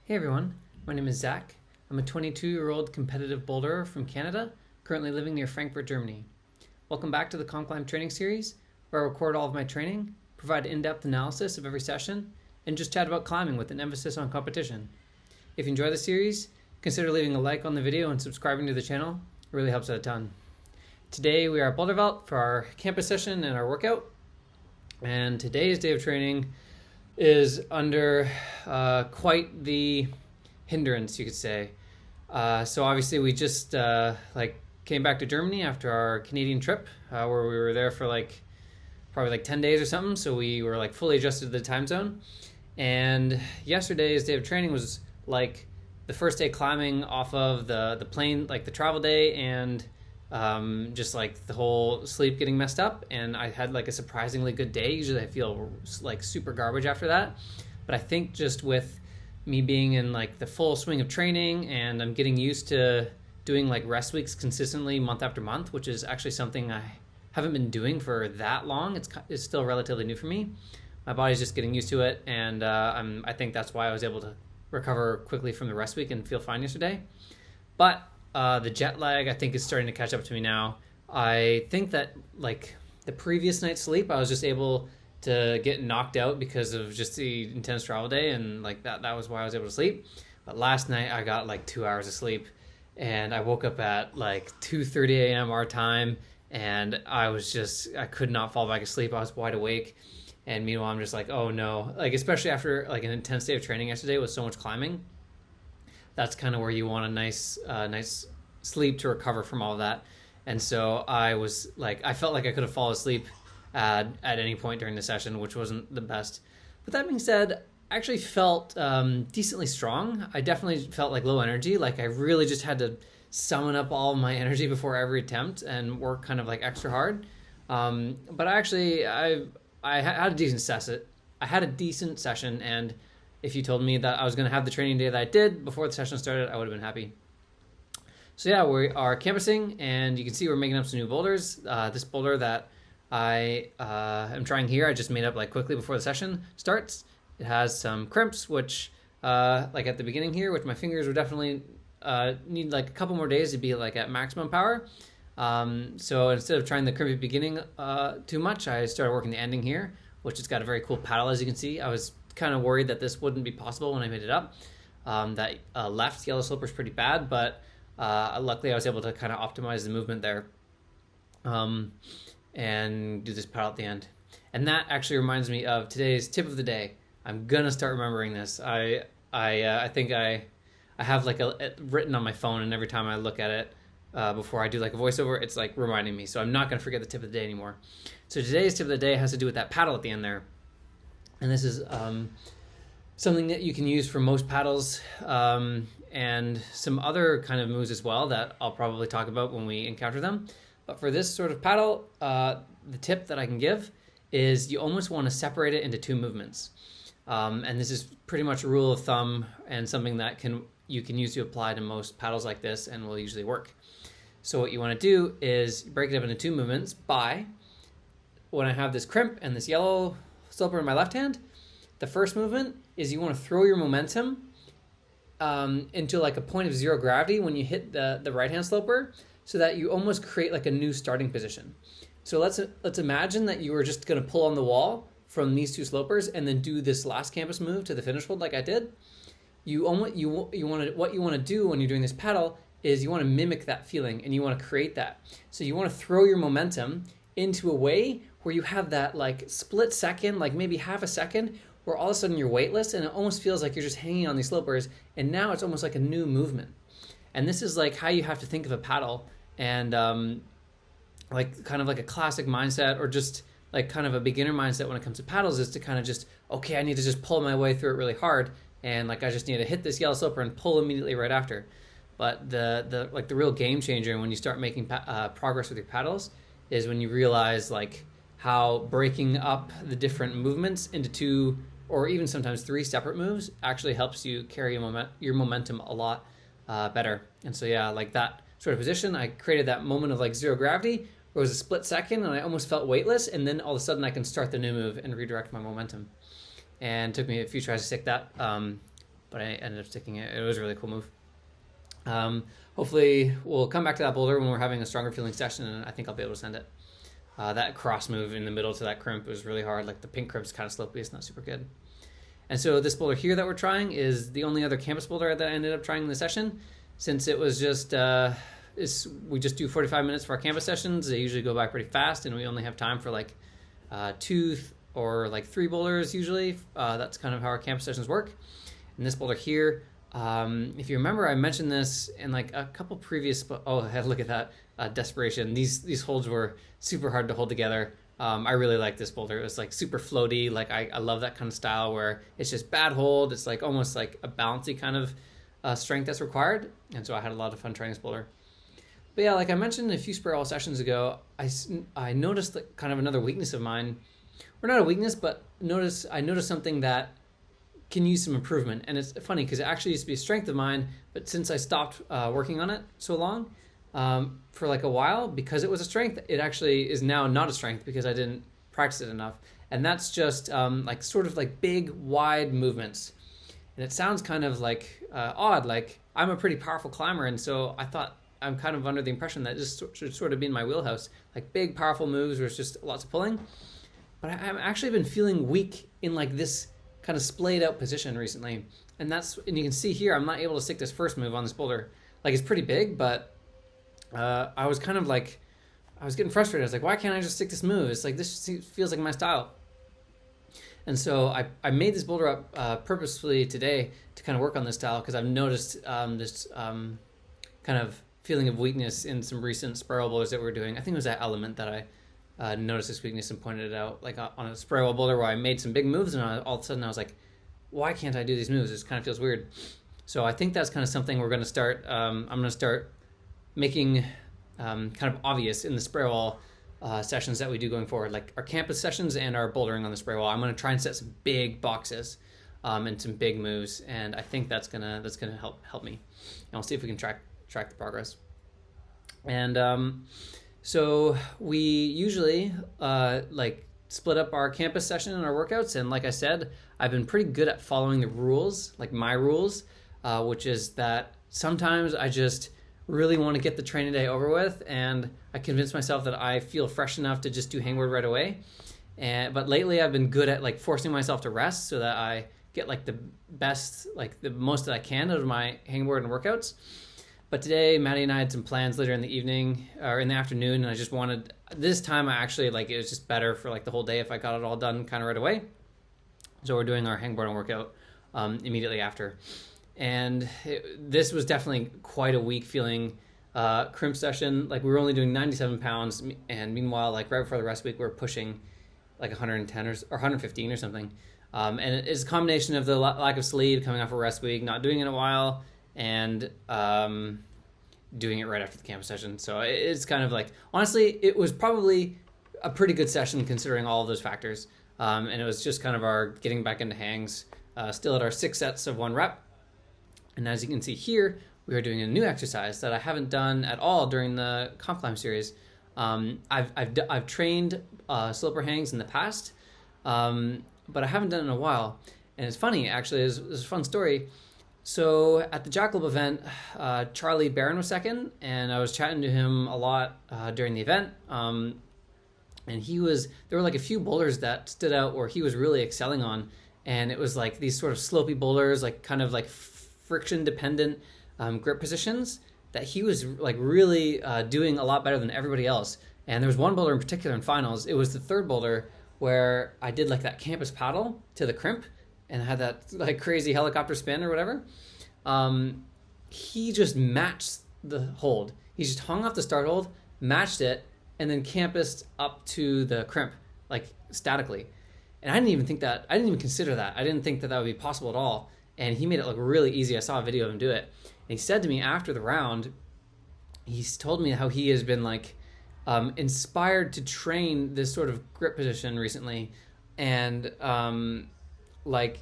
Hey everyone, my name is Zach. I'm a 22-year-old competitive boulderer from Canada, currently living near Frankfurt, Germany. Welcome back to the COMPCLIMB training series, where I record all of my training, provide in-depth analysis of every session, and just chat about climbing with an emphasis on competition. If you enjoy the series, consider leaving a like on the video and subscribing to the channel. It really helps out a ton. Today we are at Boulderwelt for our campus session and our workout. And today's day of training is under quite the hindrance, you could say. So obviously we just came back to Germany after our Canadian trip, where we were there for probably 10 days or something. So we were fully adjusted to the time zone. And yesterday's day of training was the first day climbing off of the plane, the travel day, and just the whole sleep getting messed up. And I had a surprisingly good day. Usually I feel super garbage after that, but I think just with me being in the full swing of training, and I'm getting used to doing rest weeks consistently month after month, which is actually something I haven't been doing for that long. It's still relatively new for me. My body's just getting used to it, and I think that's why I was able to recover quickly from the rest week and feel fine yesterday. But the jet lag, I think, is starting to catch up to me now. I think that the previous night's sleep, I was just able to get knocked out because of just the intense travel day, and that was why I was able to sleep. But last night I got 2 hours of sleep, and I woke up at 2:30 a.m. our time, and I could not fall back asleep. I was wide awake, and meanwhile I'm just oh no, especially after an intense day of training yesterday with so much climbing. That's kind of where you want a nice sleep to recover from all of that. And so I was I felt like I could have fallen asleep at any point during the session, which wasn't the best. But that being said, I actually felt decently strong. I definitely felt low energy. I really just had to summon up all of my energy before every attempt and work kind of extra hard. But I had a decent session. I had a decent session, and if you told me that I was going to have the training day that I did before the session started, I would have been happy. So yeah, we are campusing, and you can see we're making up some new boulders. This boulder that I am trying here, I just made up quickly before the session starts. It has some crimps, which at the beginning here, which my fingers would definitely need a couple more days to be at maximum power. So instead of trying the crimpy beginning too much, I started working the ending here, which has got a very cool paddle, as you can see. I was kind of worried that this wouldn't be possible when I made it up. That left yellow sloper is pretty bad, but luckily I was able to kind of optimize the movement there and do this paddle at the end. And that actually reminds me of today's tip of the day. I'm gonna start remembering this. I think I have it written on my phone, and every time I look at it before I do a voiceover, it's reminding me. So I'm not gonna forget the tip of the day anymore. So today's tip of the day has to do with that paddle at the end there. And this is something that you can use for most paddles, and some other kind of moves as well that I'll probably talk about when we encounter them. But for this sort of paddle, the tip that I can give is you almost want to separate it into two movements. And this is pretty much a rule of thumb, and something that you can use to apply to most paddles like this and will usually work. So what you want to do is break it up into two movements by, when I have this crimp and this yellow sloper in my left hand, the first movement is you want to throw your momentum into a point of zero gravity when you hit the right hand sloper, so that you almost create a new starting position. So let's imagine that you were just going to pull on the wall from these two slopers and then do this last campus move to the finish hold like I did. What you want to do when you're doing this paddle is you want to mimic that feeling, and you want to create that. So you want to throw your momentum into a way where you have that split second, maybe half a second, where all of a sudden you're weightless, and it almost feels like you're just hanging on these slopers, and now it's almost like a new movement. And this is how you have to think of a paddle, and kind of a classic mindset, or just kind of a beginner mindset when it comes to paddles, is to kind of just, okay, I need to just pull my way through it really hard, and I just need to hit this yellow sloper and pull immediately right after. But the real game changer when you start making progress with your paddles is when you realize how breaking up the different movements into two or even sometimes three separate moves actually helps you carry your momentum a lot better. And so yeah, that sort of position, I created that moment of zero gravity, where it was a split second and I almost felt weightless, and then all of a sudden I can start the new move and redirect my momentum. And it took me a few tries to stick that. but I ended up sticking it. It was a really cool move. Hopefully we'll come back to that boulder when we're having a stronger feeling session, and I think I'll be able to send it. That cross move in the middle to that crimp was really hard. Like the pink crimp's kind of slopey, it's not super good. And so this boulder here that we're trying is the only other campus boulder that I ended up trying in the session, since it was just, we just do 45 minutes for our campus sessions. They usually go by pretty fast, and we only have time for like 2 or like 3 boulders usually. That's kind of how our campus sessions work. And this boulder here, if you remember, I mentioned this in like a couple previous, oh, I had to look at that, desperation. These holds were super hard to hold together. I really like this boulder. It was like super floaty. Like I love that kind of style where it's just bad hold. It's like almost like a bouncy kind of strength that's required. And so I had a lot of fun trying this boulder. But yeah, like I mentioned a few spray wall sessions ago, I noticed like kind of another weakness of mine. Or not a weakness, but I noticed something that can use some improvement. And it's funny because it actually used to be a strength of mine, but since I stopped working on it so long, for like a while, because it was a strength, it actually is now not a strength because I didn't practice it enough. And that's just like sort of like big, wide movements. And it sounds kind of like odd, like I'm a pretty powerful climber, and so I thought I'm kind of under the impression that this should sort of be in my wheelhouse, like big, powerful moves where it's just lots of pulling. But I've actually been feeling weak in like this kind of splayed out position recently. And you can see here, I'm not able to stick this first move on this boulder. Like it's pretty big, but I was kind of like, I was getting frustrated. I was like, why can't I just stick this move? It's like, this feels like my style. And so I made this boulder up purposefully today to kind of work on this style, because I've noticed this kind of feeling of weakness in some recent spiral boulders that we're doing. I think it was that Element that I noticed this weakness and pointed it out, like on a spiral boulder where I made some big moves, and all of a sudden I was like, why can't I do these moves? It kind of feels weird. So I think that's kind of something we're going to start. I'm going to start making kind of obvious in the spray wall sessions that we do going forward, like our campus sessions and our bouldering on the spray wall. I'm going to try and set some big boxes and some big moves, and I think that's gonna help me. And I'll see if we can track the progress. And so we usually like split up our campus session and our workouts, and like I said, I've been pretty good at following the rules, like my rules, which is that sometimes I just really want to get the training day over with, and I convince myself that I feel fresh enough to just do hangboard right away. But lately I've been good at like forcing myself to rest so that I get like the best, like the most that I can out of my hangboard and workouts. But today Maddie and I had some plans later in the evening or in the afternoon, and I just wanted, this time I actually, like, it was just better for like the whole day if I got it all done kind of right away. So we're doing our hangboard and workout immediately after. And this was definitely quite a weak feeling crimp session. Like we were only doing 97 pounds, and meanwhile, like right before the rest week, we were pushing like 110 or 115 or something. And it's a combination of the lack of sleep, coming off a rest week, not doing it in a while, and doing it right after the camp session. So it's kind of like, honestly, it was probably a pretty good session considering all of those factors. And it was just kind of our getting back into hangs, still at our 6 sets of 1 rep. And as you can see here, we are doing a new exercise that I haven't done at all during the COMPCLIMB series. I've trained sloper hangs in the past, but I haven't done it in a while. And it's funny, actually, it's a fun story. So at the Jackalope event, Charlie Barron was second, and I was chatting to him a lot during the event. And there were like a few boulders that stood out where he was really excelling on. And it was like these sort of slopey boulders, like kind of like friction dependent grip positions that he was like really doing a lot better than everybody else. And there was one boulder in particular in finals. It was the third boulder where I did like that campus paddle to the crimp and had that like crazy helicopter spin or whatever. He just matched the hold. He just hung off the start hold, matched it, and then campused up to the crimp, like statically. And I didn't even consider that. I didn't think that would be possible at all. And he made it look really easy. I saw a video of him do it. And he said to me after the round, he's told me how he has been like inspired to train this sort of grip position recently. And like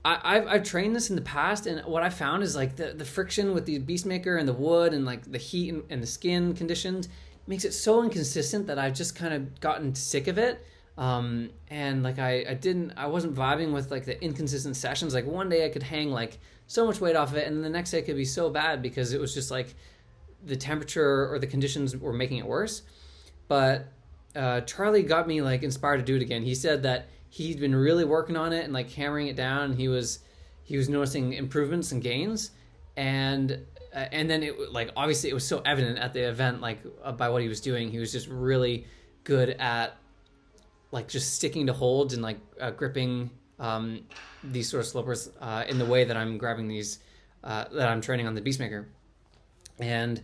I've trained this in the past, and what I found is like the friction with the Beastmaker and the wood and like the heat and the skin conditions makes it so inconsistent that I've just kind of gotten sick of it. And like I wasn't vibing with like the inconsistent sessions. Like one day I could hang like so much weight off of it, and then the next day it could be so bad because it was just like the temperature or the conditions were making it worse. But Charlie got me like inspired to do it again. He said that he'd been really working on it and like hammering it down. And he was noticing improvements and gains, and then it like obviously it was so evident at the event like by what he was doing. He was just really good at like just sticking to holds and like gripping these sort of slopers in the way that I'm grabbing these that I'm training on the Beastmaker. And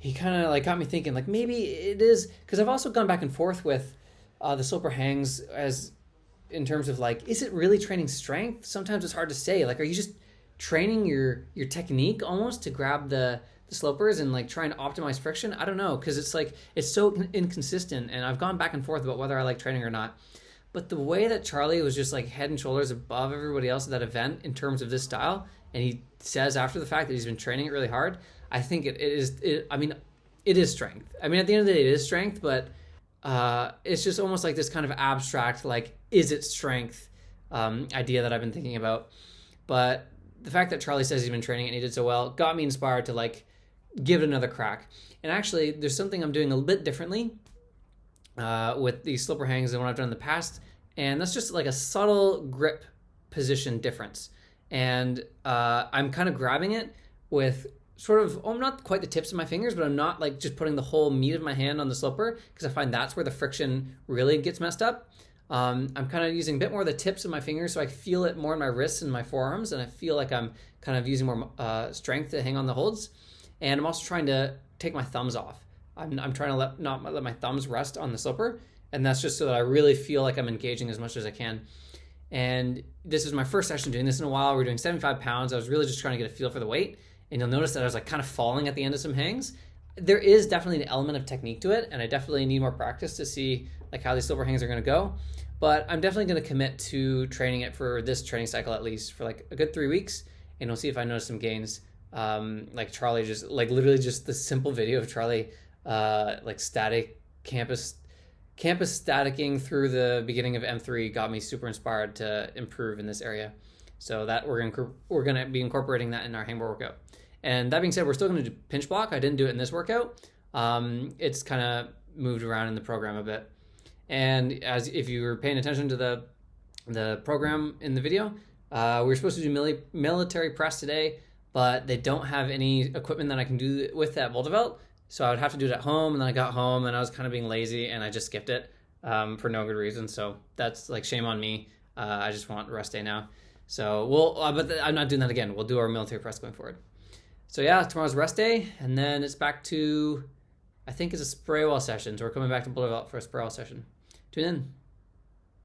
he kind of like got me thinking like maybe it is, because I've also gone back and forth with the sloper hangs as in terms of like, is it really training strength? Sometimes it's hard to say. Like, are you just training your technique almost to grab the slopers and like trying to optimize friction? I don't know, because it's like it's so inconsistent, and I've gone back and forth about whether I like training or not. But the way that Charlie was just like head and shoulders above everybody else at that event in terms of this style, and he says after the fact that he's been training it really hard, I think it is strength. I mean, at the end of the day, it is strength, but it's just almost like this kind of abstract, like, is it strength idea that I've been thinking about. But the fact that Charlie says he's been training it and he did so well got me inspired to like give it another crack. And actually, there's something I'm doing a little bit differently with these sloper hangs than what I've done in the past, and that's just like a subtle grip position difference. And I'm kind of grabbing it with sort of, I'm not quite the tips of my fingers, but I'm not like just putting the whole meat of my hand on the sloper, because I find that's where the friction really gets messed up. I'm kind of using a bit more of the tips of my fingers, so I feel it more in my wrists and my forearms, and I feel like I'm kind of using more strength to hang on the holds. And I'm also trying to take my thumbs off. I'm trying to not let my thumbs rest on the sloper, and that's just so that I really feel like I'm engaging as much as I can. And this is my first session doing this in a while. We're doing 75 pounds. I was really just trying to get a feel for the weight, and you'll notice that I was like kind of falling at the end of some hangs. There is definitely an element of technique to it, and I definitely need more practice to see like how these sloper hangs are going to go. But I'm definitely going to commit to training it for this training cycle, at least for like a good 3 weeks, and we'll see if I notice some gains. Like Charlie just like literally just the simple video of Charlie like static campus staticking through the beginning of M3 got me super inspired to improve in this area. So that we're gonna be incorporating that in our hangbar workout. And that being said, we're still gonna do pinch block. I didn't do it in this workout. It's kind of moved around in the program a bit. And as if you were paying attention to the program in the video, we were supposed to do military press today, but they don't have any equipment that I can do with that Boulderwelt. So I would have to do it at home, and then I got home and I was kind of being lazy and I just skipped it for no good reason. So that's like shame on me. I just want rest day now. So I'm not doing that again. We'll do our military press going forward. So yeah, tomorrow's rest day, and then it's back to, I think it's a spray wall session. So we're coming back to Boulderwelt for a spray wall session. Tune in.